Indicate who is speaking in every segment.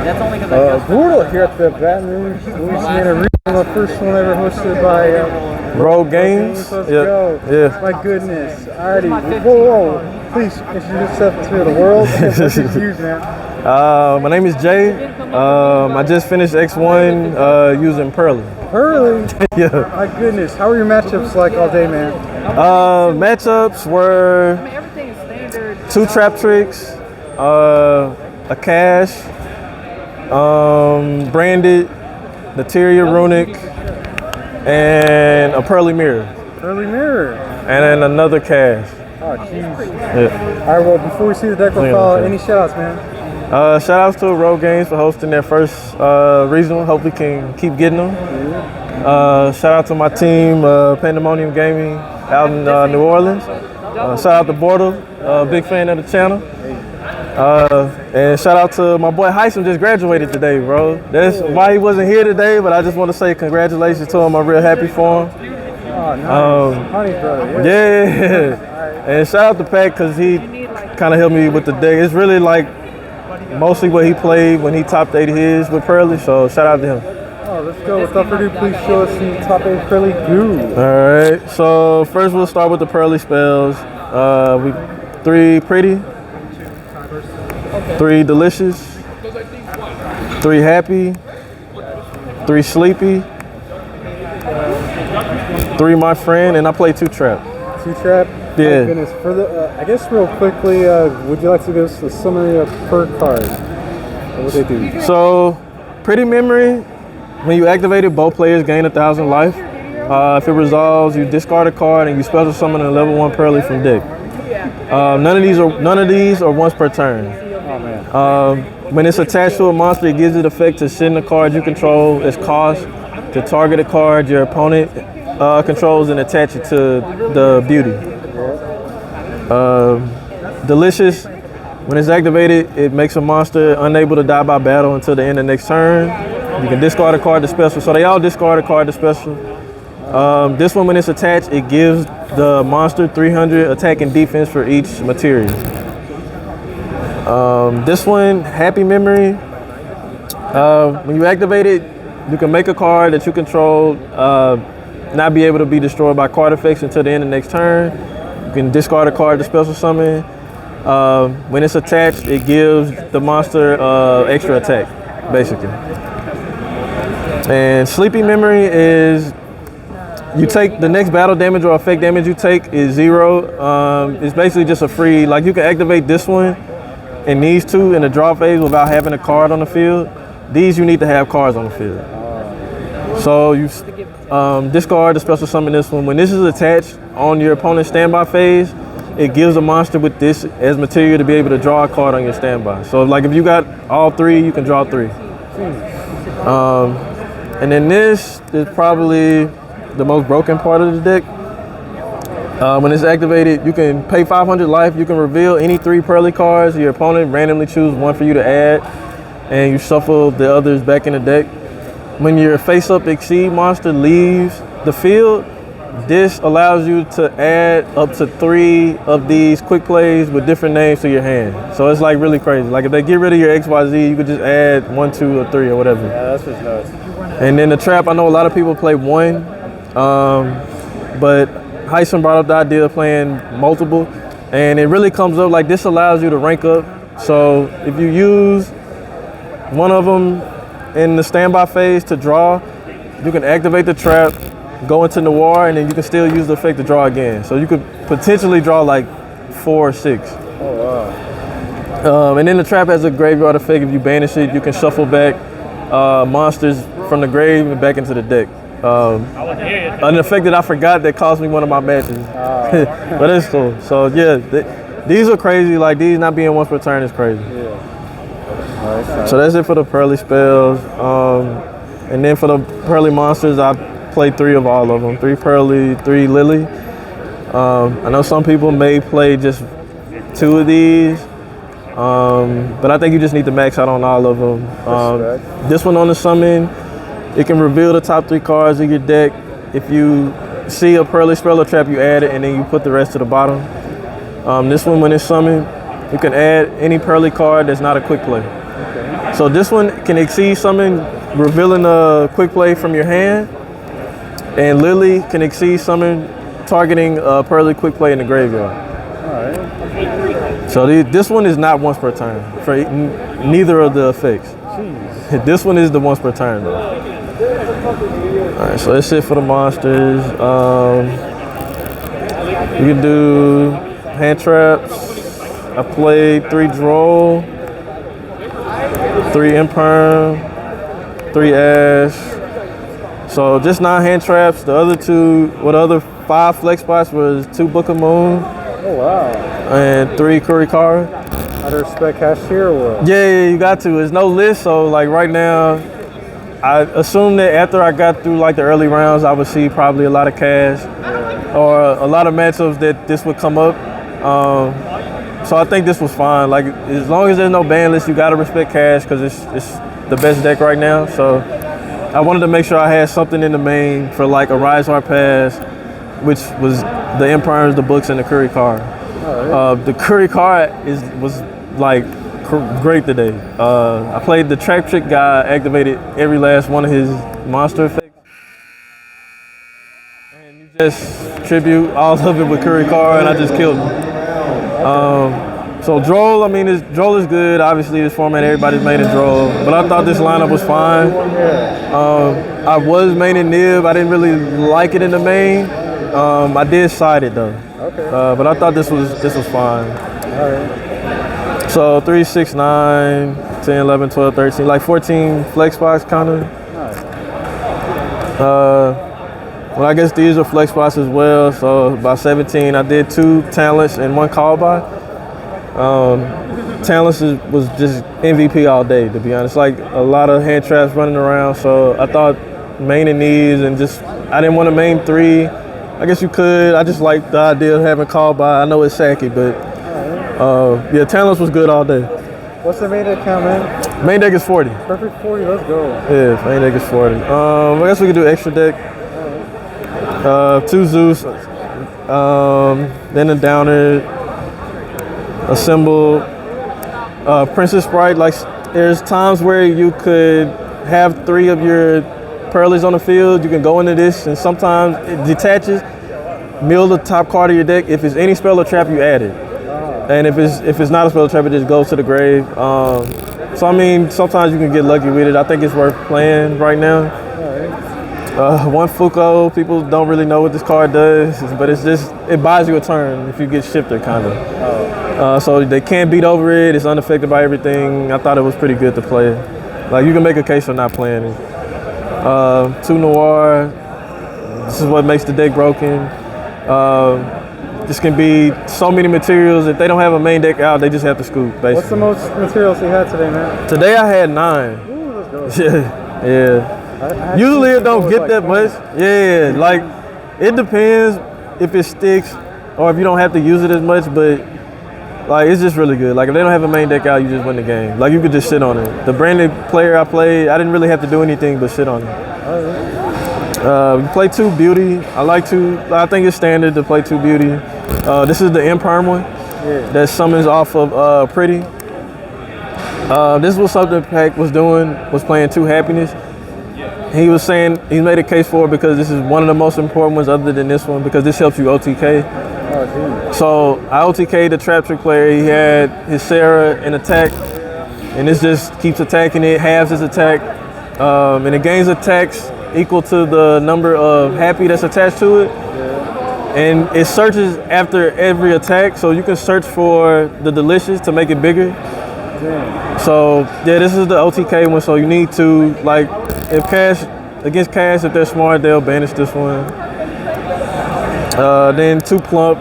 Speaker 1: Brutal here at the Baton Rouge Louisiana Arena. The first one ever hosted by
Speaker 2: Rogue Games.
Speaker 1: Let's go.
Speaker 2: Yeah.
Speaker 1: My goodness. Alrighty. Whoa. Please introduce yourself to the world. What's your views, man?
Speaker 2: My name is Jay. I just finished X1 using Purrely.
Speaker 1: Purrely?
Speaker 2: Yeah.
Speaker 1: My goodness. How were your matchups like all day, man?
Speaker 2: Matchups were 2 trap tricks, a cash, branded, Materia runic, and a Purrely mirror.
Speaker 1: Purrely mirror.
Speaker 2: And then another cash.
Speaker 1: Oh, jeez.
Speaker 2: Yeah.
Speaker 1: All right, well, before we see the deck profile, any shout-outs, man?
Speaker 2: Shout outs to Rogue Games for hosting their first regional. Hope we can keep getting them. Shout out to my team, Pandemonium Gaming out in New Orleans. Shout out to BORTLENATION, big fan of the channel. And shout out to my boy Heisem, just graduated today, bro. That's why he wasn't here today, but I just want to say congratulations to him. I'm real happy for him.
Speaker 1: Oh, nice. Honey's brother.
Speaker 2: Yeah. And shout out to Pat because he kind of helped me with the deck. It's really like mostly what he played when he top 8 his with Purrely, so shout out to him.
Speaker 1: Oh, let's go. Without further ado, please show us the top 8 Purrely goo.
Speaker 2: All right, so first we'll start with the Purrely spells. 3 pretty, 3 delicious, 3 happy, 3 sleepy, 3 my friend, and I play 2 trap.
Speaker 1: 2 trap?
Speaker 2: Yeah.
Speaker 1: My goodness. For the, I guess real quickly, would you like to give us a summary of per card? What they do?
Speaker 2: So, pretty memory, when you activate it, both players gain 1,000 life. If it resolves, you discard a card and you special summon a level 1 Purrely from deck. None of these are once per turn.
Speaker 1: Oh, man.
Speaker 2: When it's attached to a monster, it gives it effect to send a card you control as cost to target a card your opponent controls and attach it to the beauty. Delicious, when it's activated, it makes a monster unable to die by battle until the end of next turn. You can discard a card to special, so they all discard a card to special. This one, when it's attached, it gives the monster 300 attack and defense for each material. This one, Happy Memory, when you activate it, you can make a card that you control not be able to be destroyed by card effects until the end of next turn. You can discard a card to special summon. When it's attached, it gives the monster extra attack, basically. And Sleepy Memory is you take the next battle damage or effect damage you take is 0. It's basically just a free, like you can activate this one and these 2 in the draw phase without having a card on the field. These you need to have cards on the field. So you discard the special summon this one. When this is attached on your opponent's standby phase, it gives a monster with this as material to be able to draw a card on your standby. So like if you got all 3, you can draw 3. And then this is probably the most broken part of the deck. When it's activated, you can pay 500 life. You can reveal any 3 Purrely cards. Your opponent randomly choose 1 for you to add, and you shuffle the others back in the deck. When your face-up exceed monster leaves the field, this allows you to add up to 3 of these quick plays with different names to your hand. So it's like really crazy. Like if they get rid of your XYZ, you could just add 1, 2, or 3 or whatever.
Speaker 1: Yeah, that's just nuts.
Speaker 2: And then the trap, I know a lot of people play 1, but Heisem brought up the idea of playing multiple, and it really comes up like this allows you to rank up. So if you use one of them in the standby phase to draw, you can activate the trap, go into Noir, and then you can still use the effect to draw again. So you could potentially draw like 4 or 6.
Speaker 1: Oh, wow.
Speaker 2: And then the trap has a graveyard effect. If you banish it, you can shuffle back monsters from the grave and back into the deck. An effect that I forgot that cost me one of my matches. But it's cool. So yeah, these are crazy. Like these not being once per turn is crazy.
Speaker 1: Yeah.
Speaker 2: So that's it for the Purrely spells. And then for the Purrely monsters, I played 3 of all of them. 3 Purrely, 3 Lily. I know some people may play just 2 of these. But I think you just need to max out on all of them. This one on the summon, it can reveal the top 3 cards of your deck. If you see a Purrely spell or trap, you add it and then you put the rest to the bottom. This one, when it's summoned, you can add any Purrely card that's not a quick play. So this one can exceed summon, revealing a quick play from your hand. And Lily can exceed summon, targeting a Purrely quick play in the graveyard.
Speaker 1: Alright.
Speaker 2: So this one is not once per turn for neither of the effects.
Speaker 1: Jeez.
Speaker 2: This one is the once per turn though. Alright, so that's it for the monsters. You can do hand traps. I played 3 Droll, 3 Imperm, 3 Ash. So just 9 hand traps. The other 5 flex spots was 2 Book of Moon.
Speaker 1: Oh wow.
Speaker 2: And 3 Curry Card.
Speaker 1: How to respect cash here or what?
Speaker 2: Yeah, you got to. There's no list, so like right now, I assume that after I got through like the early rounds, I would see probably a lot of cash or a lot of matchups that this would come up. So I think this was fine. Like as long as there's no ban list, you gotta respect cash because it's the best deck right now. So I wanted to make sure I had something in the main for like a Rise Hard Pass, which was the Imperms, the books, and the Curry card. The Curry card was like great today. I played the Trap Trick guy, activated every last one of his monster effects. And you just tribute all of it with Curry card, and I just killed him. So Droll, I mean, Droll is good. Obviously, this format, everybody's maining Droll. But I thought this lineup was fine. I was maining Nib. I didn't really like it in the main. I did side it though.
Speaker 1: Okay.
Speaker 2: But I thought this was fine.
Speaker 1: All right.
Speaker 2: So 3, 6, 9, 10, 11, 12, 13, like 14 flex spots kind of. Well, I guess these are flex spots as well. So by 17, I did 2 talents and 1 call by. Talents was just MVP all day, to be honest. Like a lot of hand traps running around. So I thought maining these and just, I didn't want to main 3. I guess you could. I just like the idea of having call by. I know it's sacky, but yeah, talents was good all day.
Speaker 1: What's the main deck count, man?
Speaker 2: Main deck is 40.
Speaker 1: Perfect 40, let's go.
Speaker 2: Yeah, main deck is 40. I guess we could do extra deck. 2 Zeus, then a Downer, a symbol, Princess Sprite. Like there's times where you could have 3 of your Purrelys on the field. You can go into this, and sometimes it detaches. Mill the top card of your deck. If it's any spell or trap, you add it. And if it's not a spell or trap, it just goes to the grave. So I mean, sometimes you can get lucky with it. I think it's worth playing right now. 1 Fuko, people don't really know what this card does, but it buys you a turn if you get shifter, kind of. So they can't beat over it. It's unaffected by everything. I thought it was pretty good to play. Like you can make a case for not playing it. 2 Noir. This is what makes the deck broken. This can be so many materials. If they don't have a main deck out, they just have to scoop, basically.
Speaker 1: What's the most materials you had today, man?
Speaker 2: Today I had 9.
Speaker 1: Ooh, let's go.
Speaker 2: Yeah. Usually it don't get that much. Yeah, like it depends if it sticks or if you don't have to use it as much, but like it's just really good. Like if they don't have a main deck out, you just win the game. Like you could just sit on it. The branded player I played, I didn't really have to do anything but sit on it. We play 2 Beauty. I think it's standard to play 2 Beauty. This is the Imperm one that summons off of Pretty. This was something Pac was doing, was playing 2 Happiness. He was saying he made a case for it because this is one of the most important ones other than this one, because this helps you OTK. So I OTK'd the Trap Trick player. He had his Sarah in attack, and this just keeps attacking it, halves his attack, and it gains attacks equal to the number of happy that's attached to it. And it searches after every attack, so you can search for the delicious to make it bigger. So yeah, this is the OTK one, so you need to, like, if Cash, against Cash, if they're smart, they'll banish this one. Then 2 Plump,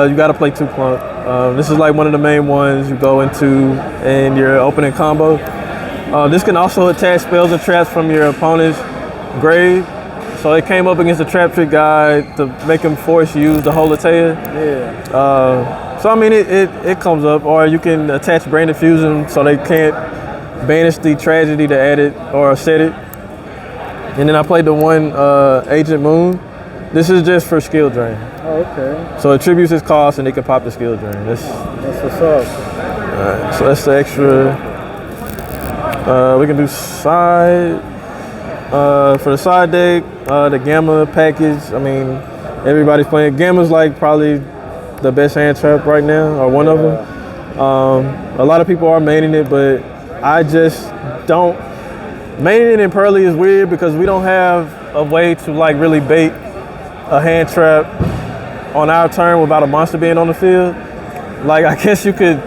Speaker 2: you gotta play 2 Plump. This is like one of the main ones you go into in your opening combo. This can also attach spells and traps from your opponent's grave. So it came up against the Trap Trick guy to make him force use the Holotea. So I mean, it comes up, or you can attach Branded Fusion so they can't banish the Tragedy to add it or set it. And then I played the 1 Agent Moon. This is just for skill drain.
Speaker 1: Oh, okay.
Speaker 2: So it tributes its cost and they can pop the skill drain.
Speaker 1: That's what's up.
Speaker 2: Alright, so that's the extra. We can do side. For the side deck, the Gamma package, I mean, everybody's playing. Gamma's like probably the best hand trap right now, or one of them. A lot of people are maining it, but I just don't. Maining it in Purrely is weird because we don't have a way to like really bait a hand trap on our turn without a monster being on the field. Like, I guess you could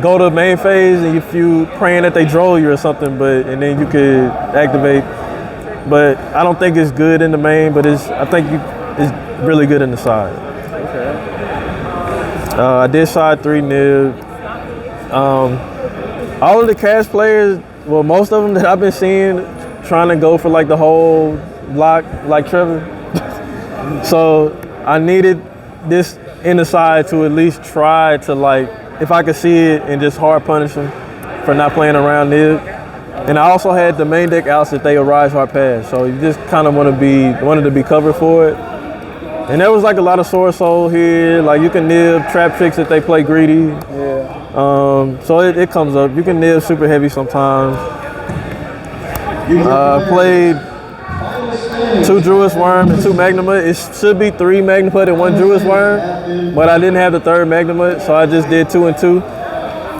Speaker 2: go to main phase and if you praying that they draw you or something, and then you could activate. But I don't think it's good in the main, but I think it's really good in the side.
Speaker 1: Okay.
Speaker 2: I did side 3 nib. All of the cash players, well, most of them that I've been seeing trying to go for like the whole block like Trevor. So I needed this in the side to at least try to, like, if I could see it and just hard punish them for not playing around nib. And I also had the main deck outs if they arise hard pass. So you just kind of wanted to be covered for it. And there was like a lot of Sword Soul here. Like, you can nib trap tricks if they play greedy.
Speaker 1: Yeah.
Speaker 2: So it comes up. You can nib super heavy sometimes. Played 2 Druid's Worm and 2 Magnamut. It should be 3 Magnamut and 1 Druid's Worm, but I didn't have the 3rd Magnamut, so I just did 2 and 2.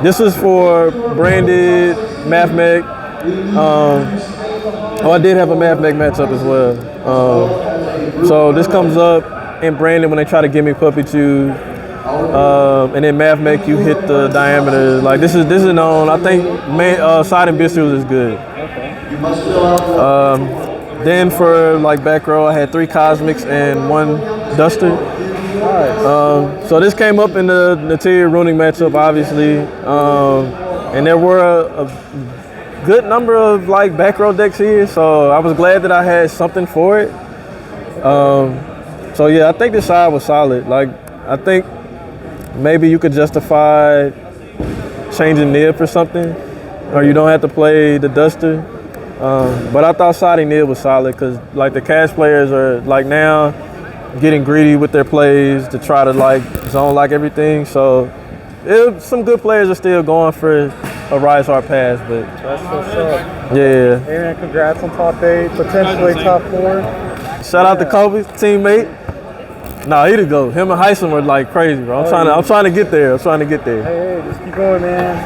Speaker 2: This is for branded Math Mech. I did have a Math Mech matchup as well. So this comes up in branded when they try to give me Puppy Chew. And then Math Mech, you hit the diameter. Like, this is known. I think side and Bistros is good. Then for like back row, I had 3 Cosmics and 1 Duster.
Speaker 1: Nice.
Speaker 2: So this came up in the Natier Runing matchup, obviously. And there were a good number of like back row decks here, so I was glad that I had something for it. So yeah, I think this side was solid. Like, I think maybe you could justify changing nib for something, or you don't have to play the Duster. But I thought siding nib was solid because like the cash players are like now getting greedy with their plays to try to like zone like everything. So some good players are still going for a rise hard pass, but
Speaker 1: That's what's up.
Speaker 2: yeah.
Speaker 1: Hey man, congrats on top 8, potentially top 4.
Speaker 2: Shout out to Kobe, teammate. Nah, he the GOAT. Him and Heisen were like crazy, bro. I'm trying to get there.
Speaker 1: Hey, just keep going, man.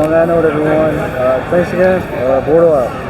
Speaker 1: On that note, everyone, thanks again. Bortle out.